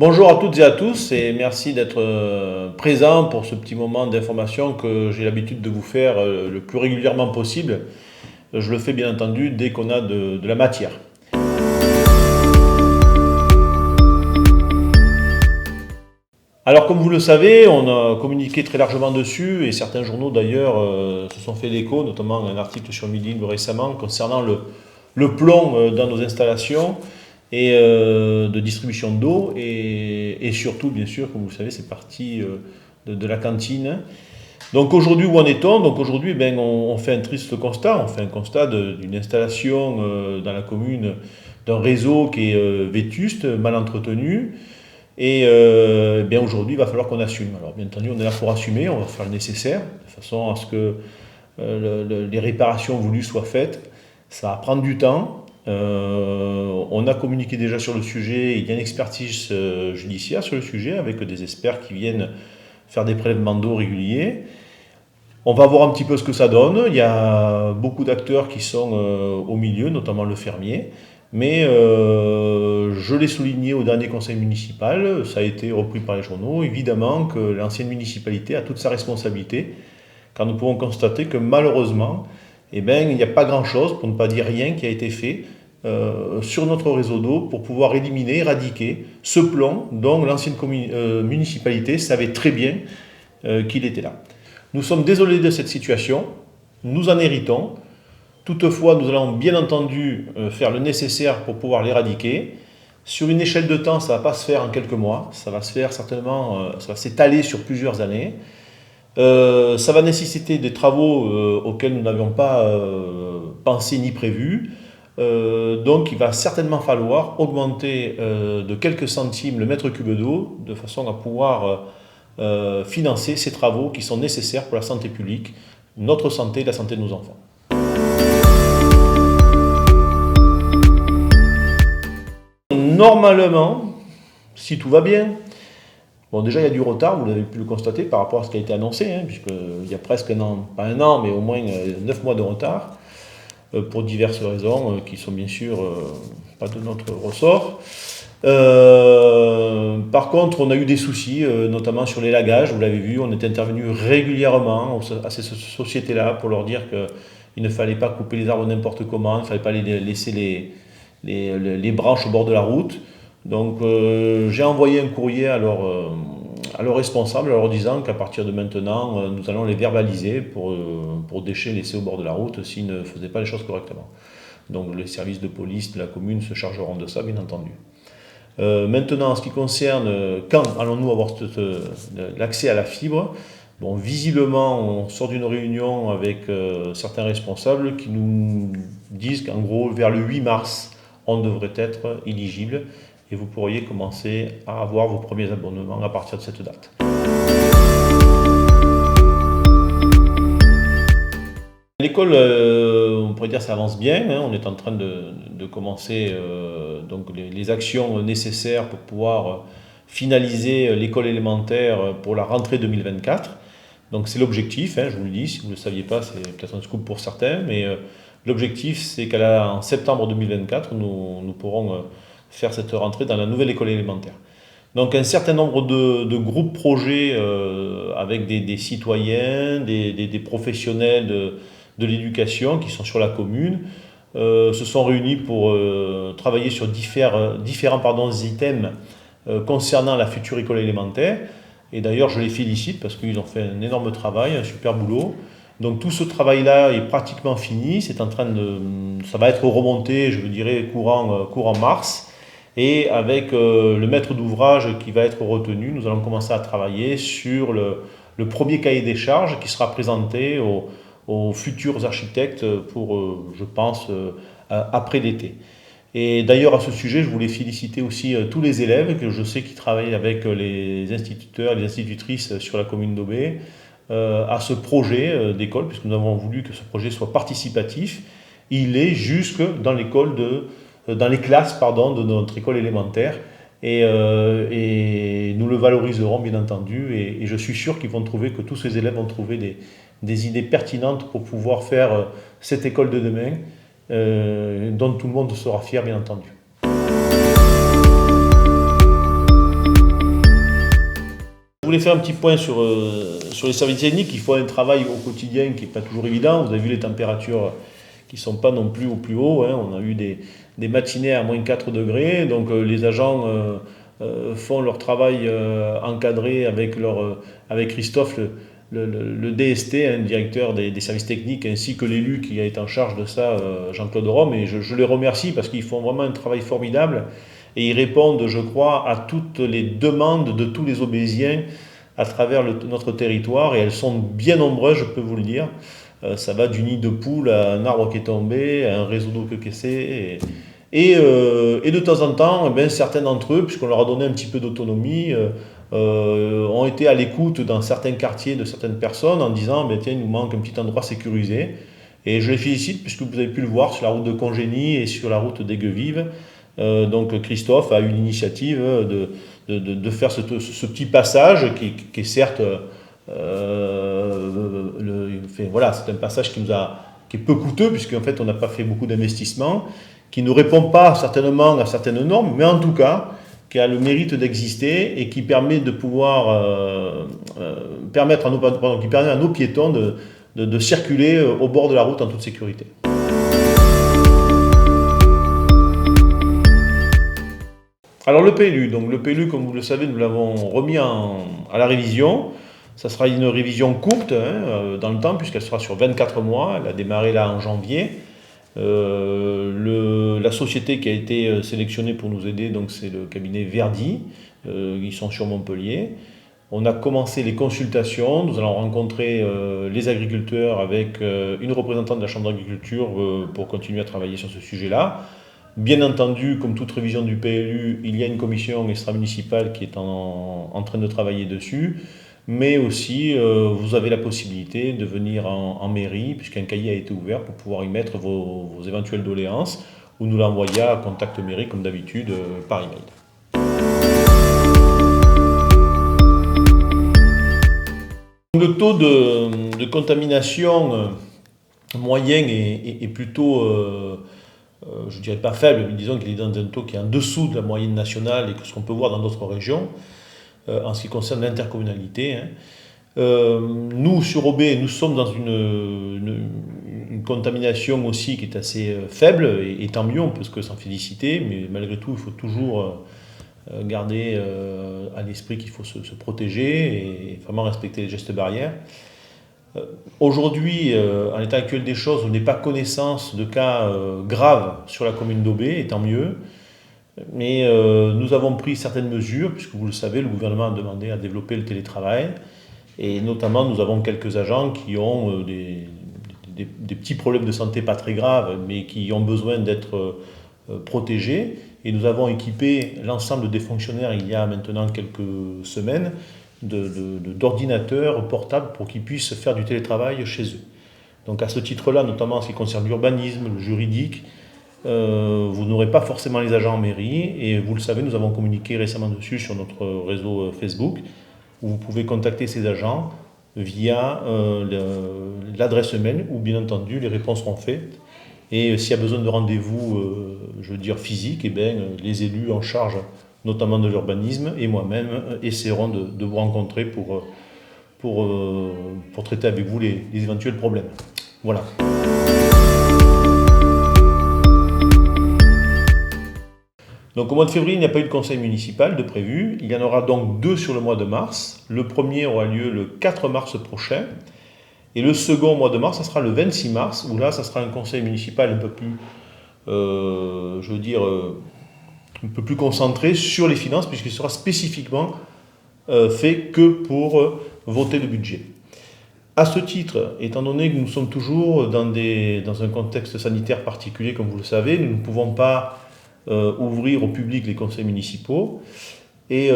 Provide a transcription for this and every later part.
Bonjour à toutes et à tous et merci d'être présents pour ce petit moment d'information que j'ai l'habitude de vous faire le plus régulièrement possible. Je le fais bien entendu dès qu'on a de la matière. Alors comme vous le savez, on a communiqué très largement dessus et certains journaux d'ailleurs se sont fait l'écho, notamment un article sur Midi Libre récemment concernant le plomb dans nos installations et de distribution d'eau et surtout bien sûr, comme vous le savez, c'est parti de la cantine. Donc aujourd'hui, où en est-on? Donc aujourd'hui, on fait un triste constat, on fait un constat d'une installation dans la commune d'un réseau qui est vétuste, mal entretenu. Et aujourd'hui, il va falloir qu'on assume. Alors bien entendu, on est là pour assumer, on va faire le nécessaire, de façon à ce que les réparations voulues soient faites. Ça va prendre du temps. On a communiqué déjà sur le sujet, il y a une expertise judiciaire sur le sujet, avec des experts qui viennent faire des prélèvements d'eau réguliers. On va voir un petit peu ce que ça donne. Il y a beaucoup d'acteurs qui sont au milieu, notamment le fermier. Mais je l'ai souligné au dernier conseil municipal, ça a été repris par les journaux, évidemment que l'ancienne municipalité a toute sa responsabilité, car nous pouvons constater que malheureusement, il n'y a pas grand-chose, pour ne pas dire rien, qui a été fait sur notre réseau d'eau pour pouvoir éliminer, éradiquer ce plomb dont l'ancienne municipalité savait très bien qu'il était là. Nous sommes désolés de cette situation, nous en héritons. Toutefois, nous allons bien entendu faire le nécessaire pour pouvoir l'éradiquer. Sur une échelle de temps, ça ne va pas se faire en quelques mois, ça va se faire certainement, ça va s'étaler sur plusieurs années. Ça va nécessiter des travaux auxquels nous n'avions pas pensé ni prévu. Donc il va certainement falloir augmenter de quelques centimes le mètre cube d'eau, de façon à pouvoir financer ces travaux qui sont nécessaires pour la santé publique, notre santé et la santé de nos enfants. Normalement, si tout va bien, bon déjà il y a du retard, vous l'avez pu le constater par rapport à ce qui a été annoncé, puisqu'il y a presque un an, pas un an, mais au moins 9 mois de retard, pour diverses raisons qui sont bien sûr pas de notre ressort. Par contre, on a eu des soucis, notamment sur l'élagage, vous l'avez vu, on est intervenu régulièrement à ces sociétés-là pour leur dire qu'il ne fallait pas couper les arbres n'importe comment, il ne fallait pas laisser les branches au bord de la route. Donc j'ai envoyé un courrier à leurs responsables, leur disant qu'à partir de maintenant, nous allons les verbaliser pour déchets laissés au bord de la route s'ils ne faisaient pas les choses correctement. Donc les services de police de la commune se chargeront de ça, bien entendu. Maintenant, en ce qui concerne quand allons-nous avoir l'accès à la fibre, bon, visiblement, on sort d'une réunion avec certains responsables qui nous disent qu'en gros, vers le 8 mars, on devrait être éligible et vous pourriez commencer à avoir vos premiers abonnements à partir de cette date. L'école, on pourrait dire ça avance bien, on est en train de commencer donc les actions nécessaires pour pouvoir finaliser l'école élémentaire pour la rentrée 2024. Donc c'est l'objectif, je vous le dis, si vous ne le saviez pas, c'est peut-être un scoop pour certains, mais l'objectif c'est qu'en septembre 2024, nous pourrons faire cette rentrée dans la nouvelle école élémentaire. Donc un certain nombre de groupes projets avec des citoyens, des professionnels de l'éducation qui sont sur la commune, se sont réunis pour travailler sur différents items concernant la future école élémentaire. Et d'ailleurs, je les félicite parce qu'ils ont fait un énorme travail, un super boulot. Donc tout ce travail-là est pratiquement fini. Ça va être remonté, je dirais, courant mars. Et avec le maître d'ouvrage qui va être retenu, nous allons commencer à travailler sur le premier cahier des charges qui sera présenté aux futurs architectes pour, je pense, après l'été. Et d'ailleurs, à ce sujet, je voulais féliciter aussi tous les élèves que je sais qui travaillent avec les instituteurs et les institutrices sur la commune d'Aubé à ce projet d'école, puisque nous avons voulu que ce projet soit participatif. Il est jusque dans les classes de notre école élémentaire. Et nous le valoriserons, bien entendu. Et je suis sûr que tous ces élèves vont trouver des idées pertinentes pour pouvoir faire cette école de demain, dont tout le monde sera fier, bien entendu. Je voulais faire un petit point sur les services techniques. Il faut un travail au quotidien qui n'est pas toujours évident. Vous avez vu les températures qui ne sont pas non plus au plus haut, hein. On a eu des matinées à moins 4 degrés. Donc les agents font leur travail encadré avec Christophe, le DST, hein, le directeur des services techniques, ainsi que l'élu qui a été en charge de ça, Jean-Claude Rome. Et je les remercie parce qu'ils font vraiment un travail formidable. Et ils répondent, je crois, à toutes les demandes de tous les Aubésiens à travers notre territoire. Et elles sont bien nombreuses, je peux vous le dire. Ça va du nid de poule à un arbre qui est tombé, à un réseau d'eau que cassé. Et de temps en temps, certains d'entre eux, puisqu'on leur a donné un petit peu d'autonomie, ont été à l'écoute dans certains quartiers de certaines personnes en disant tiens, il nous manque un petit endroit sécurisé. Et je les félicite, puisque vous avez pu le voir sur la route de Congénie et sur la route d'Aigues-Vives. Donc Christophe a eu l'initiative de faire ce petit passage qui est certes voilà, c'est un passage qui est peu coûteux puisqu'en fait on n'a pas fait beaucoup d'investissements, qui ne répond pas certainement à certaines normes, mais en tout cas qui a le mérite d'exister et qui permet de pouvoir permettre qui permet à nos piétons de circuler au bord de la route en toute sécurité. Alors le PLU, comme vous le savez, nous l'avons remis à la révision. Ça sera une révision courte dans le temps puisqu'elle sera sur 24 mois. Elle a démarré là en janvier. La société qui a été sélectionnée pour nous aider, donc c'est le cabinet Verdi. Ils sont sur Montpellier. On a commencé les consultations. Nous allons rencontrer les agriculteurs avec une représentante de la Chambre d'agriculture pour continuer à travailler sur ce sujet-là. Bien entendu, comme toute révision du PLU, il y a une commission extra-municipale qui est en train de travailler dessus, mais aussi vous avez la possibilité de venir en mairie, puisqu'un cahier a été ouvert pour pouvoir y mettre vos éventuelles doléances, ou nous l'envoyer à Contact Mairie, comme d'habitude, par email. Le taux de contamination moyen est plutôt... je ne dirais pas faible, mais disons qu'il est dans un taux qui est en dessous de la moyenne nationale et que ce qu'on peut voir dans d'autres régions, en ce qui concerne l'intercommunalité. Nous, sur Aubé, nous sommes dans une contamination aussi qui est assez faible, et tant mieux, on peut s'en féliciter, mais malgré tout, il faut toujours garder à l'esprit qu'il faut se protéger et vraiment respecter les gestes barrières. Aujourd'hui, en l'état actuel des choses, on n'est pas connaissance de cas graves sur la commune d'Aubé, et tant mieux. Mais nous avons pris certaines mesures, puisque vous le savez, le gouvernement a demandé à développer le télétravail. Et notamment, nous avons quelques agents qui ont des petits problèmes de santé pas très graves, mais qui ont besoin d'être protégés. Et nous avons équipé l'ensemble des fonctionnaires, il y a maintenant quelques semaines, d'ordinateurs portables pour qu'ils puissent faire du télétravail chez eux. Donc à ce titre-là, notamment en ce qui concerne l'urbanisme, le juridique, vous n'aurez pas forcément les agents en mairie, et vous le savez, nous avons communiqué récemment dessus sur notre réseau Facebook, où vous pouvez contacter ces agents via l'adresse mail, où bien entendu les réponses seront faites. Et s'il y a besoin de rendez-vous, physique, les élus en charge notamment de l'urbanisme, et moi-même essaierons de vous rencontrer pour traiter avec vous les éventuels problèmes. Voilà. Donc au mois de février, il n'y a pas eu de conseil municipal de prévu. Il y en aura donc 2 sur le mois de mars. Le premier aura lieu le 4 mars prochain. Et le second mois de mars, ça sera le 26 mars, où là, ça sera un conseil municipal un peu plus, un peu plus concentré sur les finances, puisqu'il sera spécifiquement fait que pour voter le budget. À ce titre, étant donné que nous sommes toujours dans un contexte sanitaire particulier, comme vous le savez, nous ne pouvons pas ouvrir au public les conseils municipaux. Et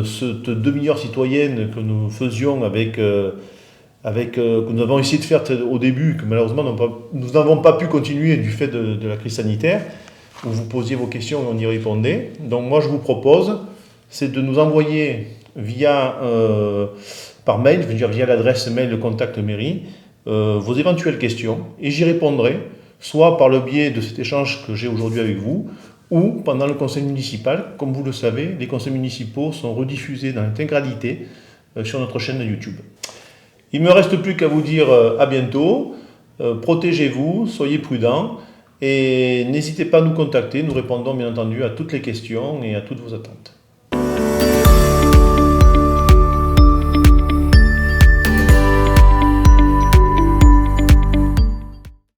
cette demi-heure citoyenne que nous faisions que nous avons essayé de faire au début, que malheureusement nous n'avons pas pu continuer du fait de la crise sanitaire, où vous posiez vos questions et on y répondait. Donc moi je vous propose, c'est de nous envoyer par mail, via l'adresse mail de Contact Mairie, vos éventuelles questions, et j'y répondrai, soit par le biais de cet échange que j'ai aujourd'hui avec vous, ou pendant le conseil municipal. Comme vous le savez, les conseils municipaux sont rediffusés dans l'intégralité sur notre chaîne YouTube. Il ne me reste plus qu'à vous dire à bientôt. Protégez-vous, soyez prudents et n'hésitez pas à nous contacter. Nous répondons bien entendu à toutes les questions et à toutes vos attentes.